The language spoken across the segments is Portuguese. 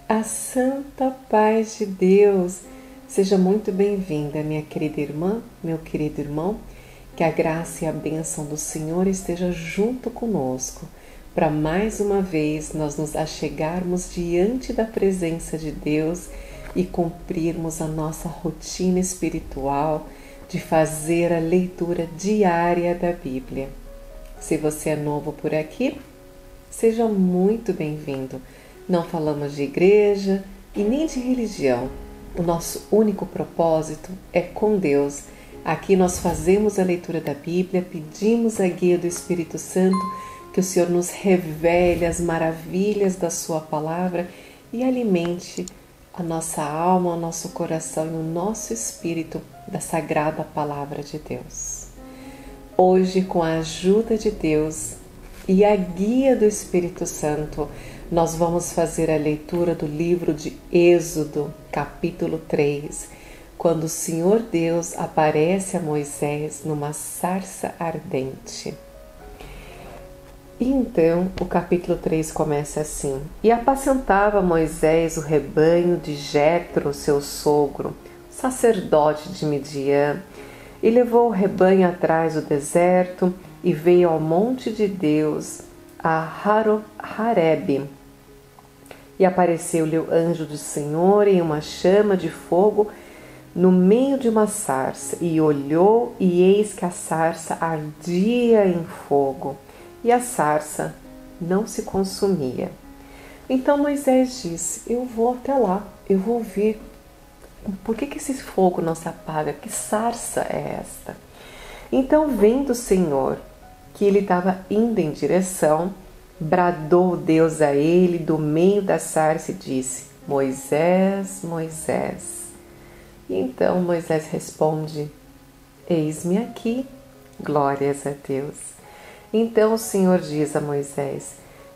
A santa paz de Deus. Seja muito bem-vinda, minha querida irmã, meu querido irmão. Que a graça e a bênção do Senhor esteja junto conosco, para mais uma vez nós nos achegarmos diante da presença de Deus e cumprirmos a nossa rotina espiritual de fazer a leitura diária da Bíblia. Se você é novo por aqui, seja muito bem-vindo. Não falamos de igreja e nem de religião. O nosso único propósito é com Deus. Aqui nós fazemos a leitura da Bíblia, pedimos a guia do Espírito Santo, que o Senhor nos revele as maravilhas da Sua palavra e alimente a nossa alma, o nosso coração e o nosso espírito da sagrada palavra de Deus. Hoje, com a ajuda de Deus e a guia do Espírito Santo, nós vamos fazer a leitura do livro de Êxodo, capítulo 3, quando o Senhor Deus aparece a Moisés numa sarça ardente. E então o capítulo 3 começa assim: E apacentava Moisés o rebanho de Jetro, seu sogro, sacerdote de Midian, e levou o rebanho atrás do deserto e veio ao monte de Deus, a Harebe. E apareceu-lhe o anjo do Senhor em uma chama de fogo no meio de uma sarça, e olhou, e eis que a sarça ardia em fogo, e a sarça não se consumia. Então Moisés disse: Eu vou até lá, eu vou ver por que esse fogo não se apaga, que sarça é esta? Então, vendo o Senhor que ele estava indo em direção, bradou Deus a ele do meio da sarça e disse: Moisés, Moisés. E então Moisés responde: Eis-me aqui, glórias a Deus. Então o Senhor diz a Moisés: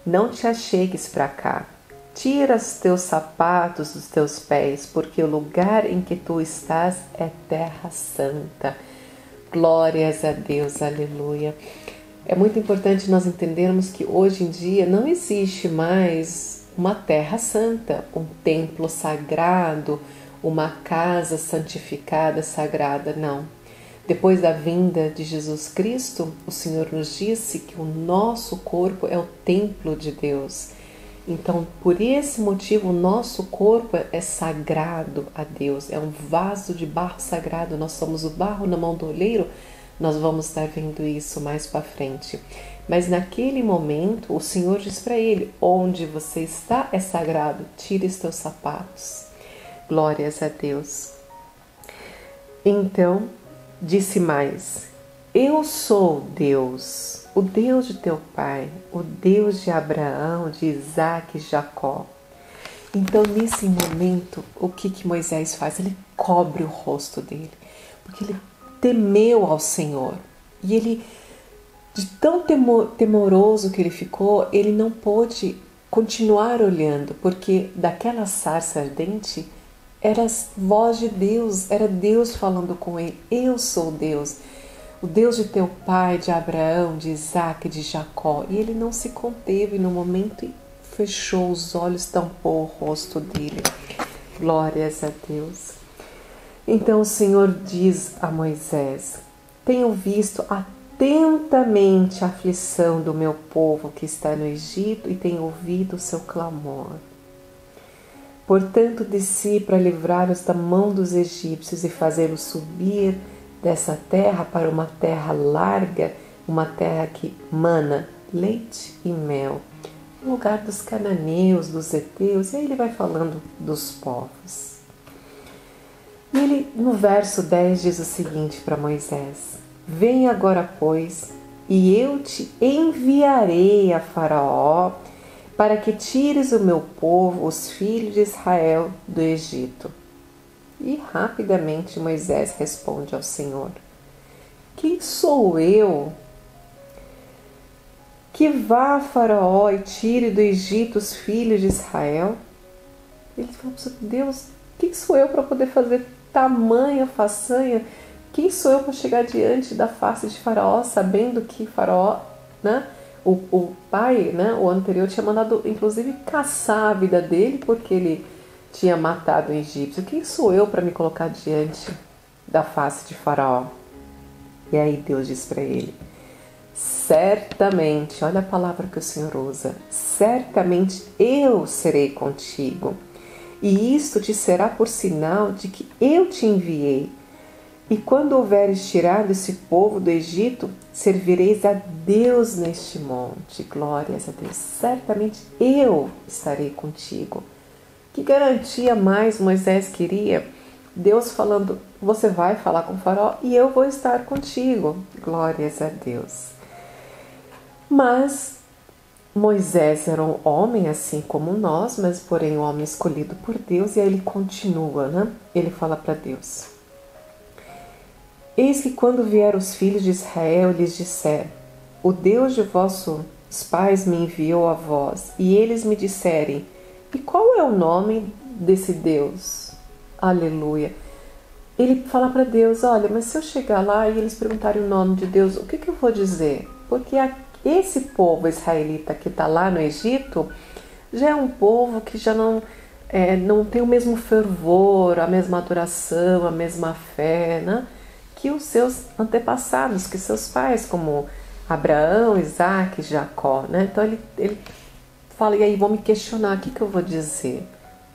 Não te achegues para cá, tira os teus sapatos dos teus pés, porque o lugar em que tu estás é terra santa. Glórias a Deus, aleluia. É muito importante nós entendermos que hoje em dia não existe mais uma terra santa, um templo sagrado, uma casa santificada, sagrada, não. Depois da vinda de Jesus Cristo, o Senhor nos disse que o nosso corpo é o templo de Deus. Então, por esse motivo, o nosso corpo é sagrado a Deus, é um vaso de barro sagrado. Nós somos o barro na mão do oleiro. Nós vamos estar vendo isso mais para frente. Mas naquele momento, o Senhor diz para ele: Onde você está é sagrado, tire os teus sapatos. Glórias a Deus. Então, disse mais: Eu sou Deus, o Deus de teu pai, o Deus de Abraão, de Isaque e Jacó. Então, nesse momento, o que Moisés faz? Ele cobre o rosto dele, porque ele temeu ao Senhor. E ele, de tão temoroso que ele ficou, ele não pôde continuar olhando, porque daquela sarça ardente era a voz de Deus, era Deus falando com ele: Eu sou Deus, o Deus de teu pai, de Abraão, de Isaque, de Jacó. E ele não se conteve no momento e fechou os olhos, tampou o rosto dele. Glórias a Deus. Então o Senhor diz a Moisés: Tenho visto atentamente a aflição do meu povo que está no Egito e tenho ouvido o seu clamor. Portanto, desci para livrá-los da mão dos egípcios e fazê-los subir dessa terra para uma terra larga, uma terra que mana leite e mel, no lugar dos cananeus, dos heteus. E aí ele vai falando dos povos. E ele, no verso 10, diz o seguinte para Moisés: Vem agora, pois, e eu te enviarei a Faraó, para que tires o meu povo, os filhos de Israel, do Egito. E rapidamente Moisés responde ao Senhor: Quem sou eu que vá a Faraó e tire do Egito os filhos de Israel? Ele falou: Deus, quem sou eu para poder fazer tamanha façanha? Quem sou eu para chegar diante da face de Faraó, sabendo que Faraó, O pai, né, o anterior, tinha mandado inclusive caçar a vida dele porque ele tinha matado o egípcio. Quem sou eu para me colocar diante da face de Faraó? E aí Deus diz para ele: certamente, olha a palavra que o Senhor usa, certamente eu serei contigo, e isto te será por sinal de que eu te enviei. E quando houveres tirado esse povo do Egito, servireis a Deus neste monte. Glórias a Deus. Certamente eu estarei contigo. Que garantia mais Moisés queria? Deus falando: você vai falar com o Faraó e eu vou estar contigo. Glórias a Deus. Mas Moisés era um homem assim como nós, mas porém um homem escolhido por Deus, e aí ele continua, né? Ele fala para Deus: eis que quando vieram os filhos de Israel, lhes disser: o Deus de vossos pais me enviou a vós, e eles me disserem: e qual é o nome desse Deus? Aleluia. Ele fala para Deus: olha, mas se eu chegar lá e eles perguntarem o nome de Deus, o que eu vou dizer? Porque esse povo israelita que está lá no Egito já é um povo que já não tem o mesmo fervor, a mesma adoração, a mesma fé, né, que os seus antepassados, que seus pais, como Abraão, Isaac, Jacó, né? Então ele fala: e aí vão me questionar, o que eu vou dizer?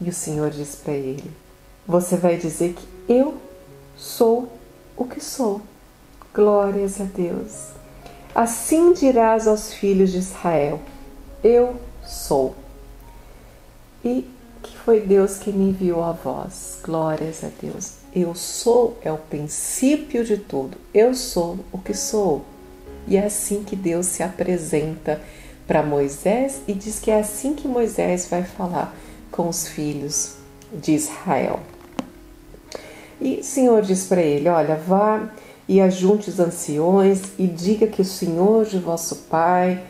E o Senhor diz para ele: você vai dizer que eu sou o que sou. Glórias a Deus. Assim dirás aos filhos de Israel: eu sou. E que foi Deus que me enviou a vós. Glórias a Deus. Eu sou é o princípio de tudo. Eu sou o que sou. E é assim que Deus se apresenta para Moisés, e diz que é assim que Moisés vai falar com os filhos de Israel. E o Senhor diz para ele: olha, vá e ajunte os anciões e diga que o Senhor de vosso pai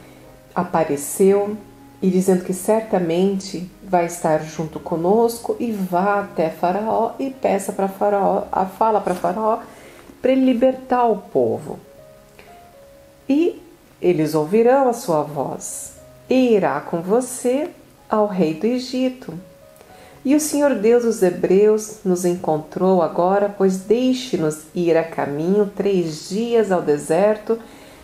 apareceu, e dizendo que certamente vai estar junto conosco, e vá até Faraó e peça para Faraó, fala para Faraó para ele libertar o povo. E eles ouvirão a sua voz, e irá com você ao rei do Egito. E o Senhor Deus dos Hebreus nos encontrou agora, pois deixe-nos ir a caminho 3 dias ao deserto,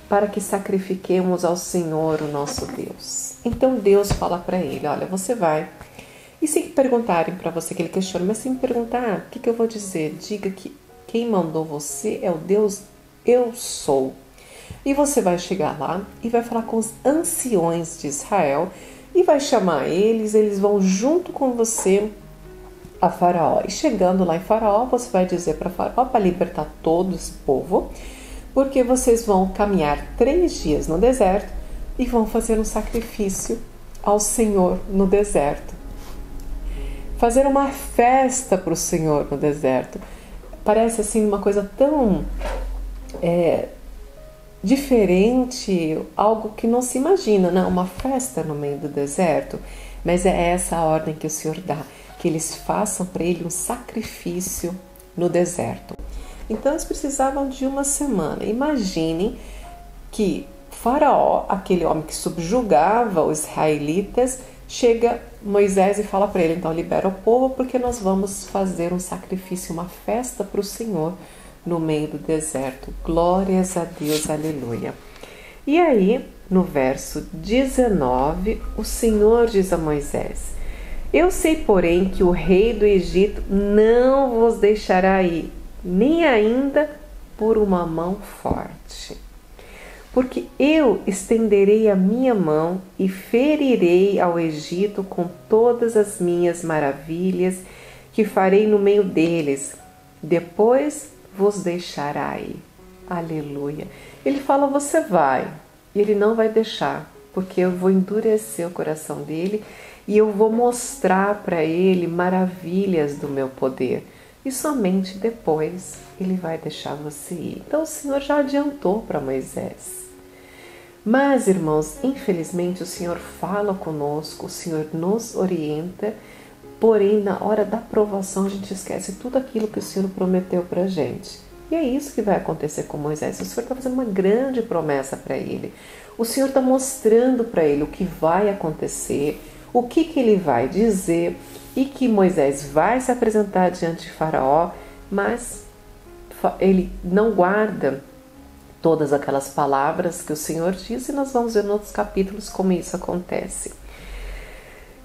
para que sacrifiquemos ao Senhor, o nosso Deus. Então Deus fala para ele: olha, você vai. E se perguntarem para você, que ele questiona, mas se me perguntar, o que eu vou dizer? Diga que quem mandou você é o Deus eu sou. E você vai chegar lá e vai falar com os anciões de Israel e vai chamar eles, eles vão junto com você a Faraó. E chegando lá em Faraó, você vai dizer para Faraó para libertar todo esse povo, porque vocês vão caminhar 3 dias no deserto e vão fazer um sacrifício ao Senhor no deserto. Fazer uma festa para o Senhor no deserto. Parece assim uma coisa tão diferente, algo que não se imagina, né? Uma festa no meio do deserto. Mas é essa a ordem que o Senhor dá, que eles façam para ele um sacrifício no deserto. Então eles precisavam de 1 semana. Imaginem que Faraó, aquele homem que subjugava os israelitas, chega Moisés e fala para ele: então libera o povo, porque nós vamos fazer um sacrifício, uma festa para o Senhor no meio do deserto. Glórias a Deus, aleluia. E aí, no verso 19, o Senhor diz a Moisés: eu sei, porém, que o rei do Egito não vos deixará ir, nem ainda por uma mão forte. Porque eu estenderei a minha mão e ferirei ao Egito com todas as minhas maravilhas que farei no meio deles. Depois vos deixará ir. Aleluia. Ele fala: você vai. E ele não vai deixar, porque eu vou endurecer o coração dele e eu vou mostrar para ele maravilhas do meu poder. E somente depois ele vai deixar você ir. Então o Senhor já adiantou para Moisés. Mas, irmãos, infelizmente o Senhor fala conosco, o Senhor nos orienta, porém na hora da provação a gente esquece tudo aquilo que o Senhor prometeu para a gente. E é isso que vai acontecer com Moisés. O Senhor está fazendo uma grande promessa para ele. O Senhor está mostrando para ele o que vai acontecer, o que ele vai dizer e que Moisés vai se apresentar diante de Faraó, mas ele não guarda todas aquelas palavras que o Senhor diz, e nós vamos ver em outros capítulos como isso acontece.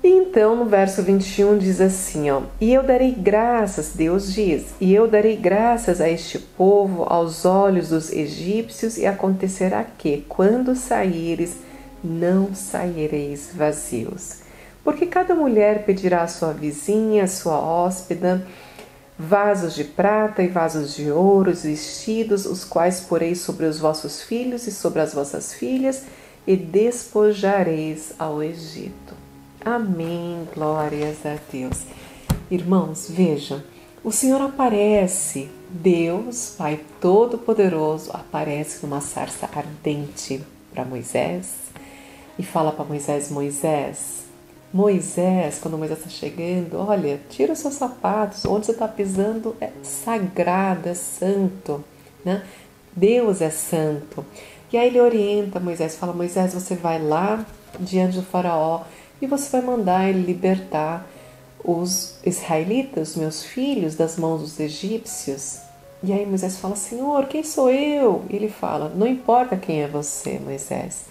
E então no verso 21 diz assim, e eu darei graças, Deus diz, e eu darei graças a este povo aos olhos dos egípcios, e acontecerá que, quando saíres, não saireis vazios. Porque cada mulher pedirá à sua vizinha, à sua hóspeda, vasos de prata e vasos de ouro, vestidos, os quais porei sobre os vossos filhos e sobre as vossas filhas, e despojareis ao Egito. Amém, glórias a Deus. Irmãos, vejam, o Senhor aparece, Deus, Pai Todo-Poderoso, aparece numa sarça ardente para Moisés e fala para Moisés, Moisés, quando Moisés está chegando, olha, tira os seus sapatos, onde você está pisando é sagrado, é santo, né? Deus é santo. E aí ele orienta Moisés, fala, Moisés, você vai lá diante do faraó e você vai mandar ele libertar os israelitas, meus filhos, das mãos dos egípcios. E aí Moisés fala, Senhor, quem sou eu? E ele fala, não importa quem é você, Moisés,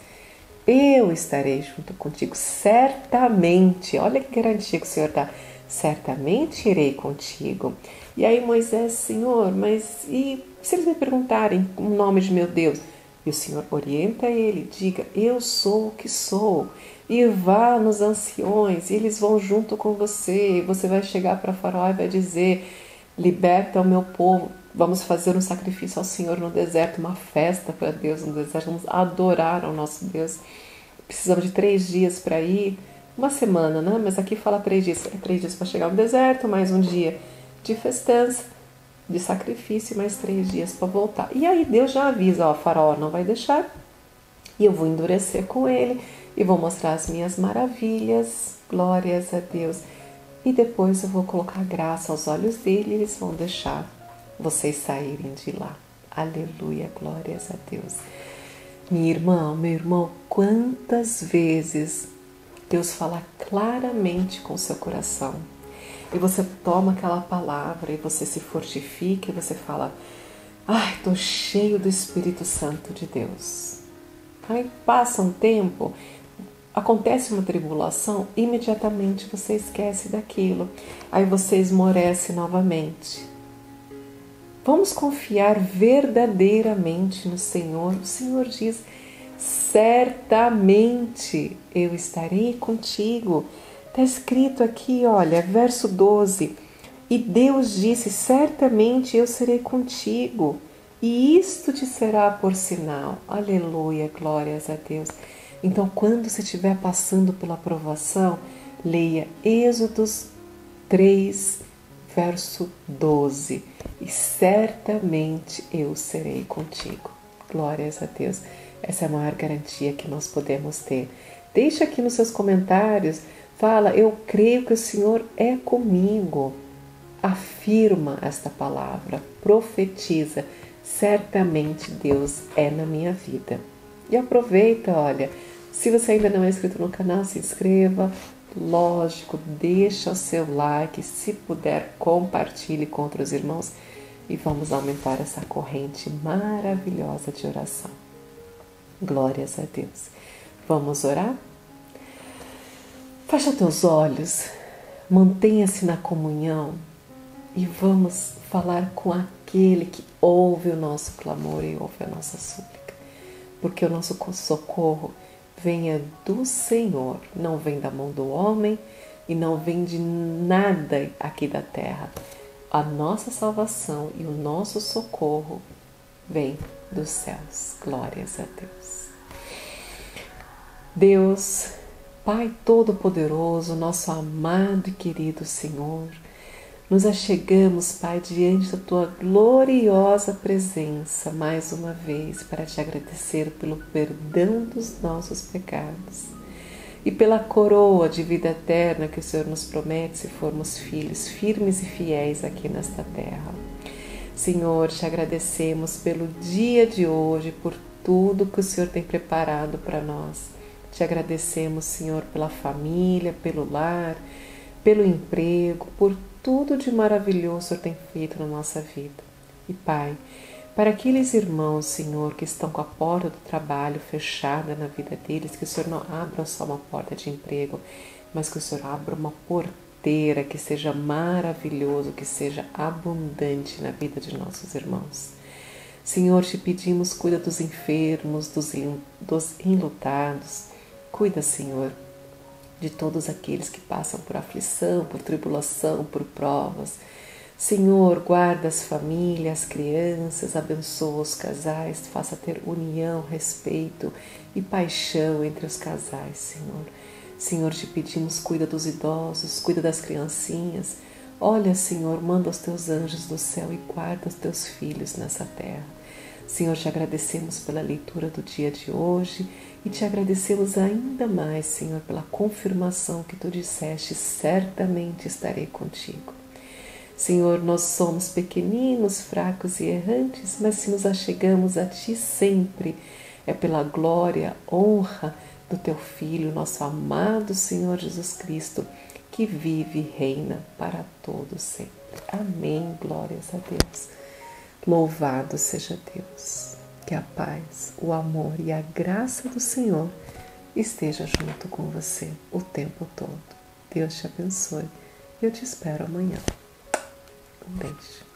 eu estarei junto contigo, certamente. Olha que garantia que o Senhor dá. Certamente irei contigo. E aí Moisés, Senhor, mas e se eles me perguntarem o nome de meu Deus? E o Senhor orienta ele, diga, eu sou o que sou. E vá nos anciões, e eles vão junto com você. E você vai chegar para Faraó e vai dizer, liberta o meu povo. Vamos fazer um sacrifício ao Senhor no deserto, uma festa para Deus no deserto. Vamos adorar ao nosso Deus. Precisamos de 3 dias para ir, uma semana, né? Mas aqui fala 3 dias. É 3 dias para chegar no deserto, mais um dia de festança, de sacrifício, mais 3 dias para voltar. E aí Deus já avisa, Faraó não vai deixar, e eu vou endurecer com ele, e vou mostrar as minhas maravilhas, glórias a Deus. E depois eu vou colocar graça aos olhos dele, e eles vão deixar vocês saírem de lá. Aleluia, glórias a Deus. Minha irmã, meu irmão, quantas vezes Deus fala claramente com o seu coração e você toma aquela palavra e você se fortifica e você fala, estou cheio do Espírito Santo de Deus. Aí passa um tempo, acontece uma tribulação, imediatamente você esquece daquilo, aí você esmorece novamente. Vamos confiar verdadeiramente no Senhor. O Senhor diz, certamente eu estarei contigo. Está escrito aqui, olha, verso 12. E Deus disse, certamente eu serei contigo. E isto te será por sinal. Aleluia, glórias a Deus. Então, quando você estiver passando pela provação, leia Êxodos 3, verso 12, e certamente eu serei contigo. Glórias a Deus. Essa é a maior garantia que nós podemos ter. Deixa aqui nos seus comentários, fala, eu creio que o Senhor é comigo. Afirma esta palavra, profetiza, certamente Deus é na minha vida. E aproveita, olha, se você ainda não é inscrito no canal, se inscreva. Lógico, deixa o seu like, se puder, compartilhe com outros irmãos e vamos aumentar essa corrente maravilhosa de oração. Glórias a Deus. Vamos orar? Fecha teus olhos, mantenha-se na comunhão e vamos falar com aquele que ouve o nosso clamor e ouve a nossa súplica, porque o nosso socorro venha do Senhor, não vem da mão do homem e não vem de nada aqui da terra. A nossa salvação e o nosso socorro vem dos céus. Glórias a Deus. Deus, Pai Todo-Poderoso, nosso amado e querido Senhor, nos achegamos, Pai, diante da Tua gloriosa presença, mais uma vez, para Te agradecer pelo perdão dos nossos pecados e pela coroa de vida eterna que o Senhor nos promete se formos filhos firmes e fiéis aqui nesta terra. Senhor, Te agradecemos pelo dia de hoje, por tudo que o Senhor tem preparado para nós. Te agradecemos, Senhor, pela família, pelo lar, pelo emprego, por tudo de maravilhoso que o Senhor tem feito na nossa vida. E Pai, para aqueles irmãos, Senhor, que estão com a porta do trabalho fechada na vida deles, que o Senhor não abra só uma porta de emprego, mas que o Senhor abra uma porteira que seja maravilhoso, que seja abundante na vida de nossos irmãos. Senhor, te pedimos, cuida dos enfermos, dos enlutados. Cuida, Senhor, de todos aqueles que passam por aflição, por tribulação, por provas. Senhor, guarda as famílias, as crianças, abençoa os casais, faça ter união, respeito e paixão entre os casais, Senhor. Senhor, te pedimos, cuida dos idosos, cuida das criancinhas. Olha, Senhor, manda os teus anjos do céu e guarda os teus filhos nessa terra. Senhor, te agradecemos pela leitura do dia de hoje e te agradecemos ainda mais, Senhor, pela confirmação que tu disseste, certamente estarei contigo. Senhor, nós somos pequeninos, fracos e errantes, mas se nos achegamos a Ti sempre, é pela glória, honra do Teu Filho, nosso amado Senhor Jesus Cristo, que vive e reina para todos sempre. Amém, glórias a Deus. Louvado seja Deus. Que a paz, o amor e a graça do Senhor esteja junto com você o tempo todo. Deus te abençoe. Eu te espero amanhã. Um beijo.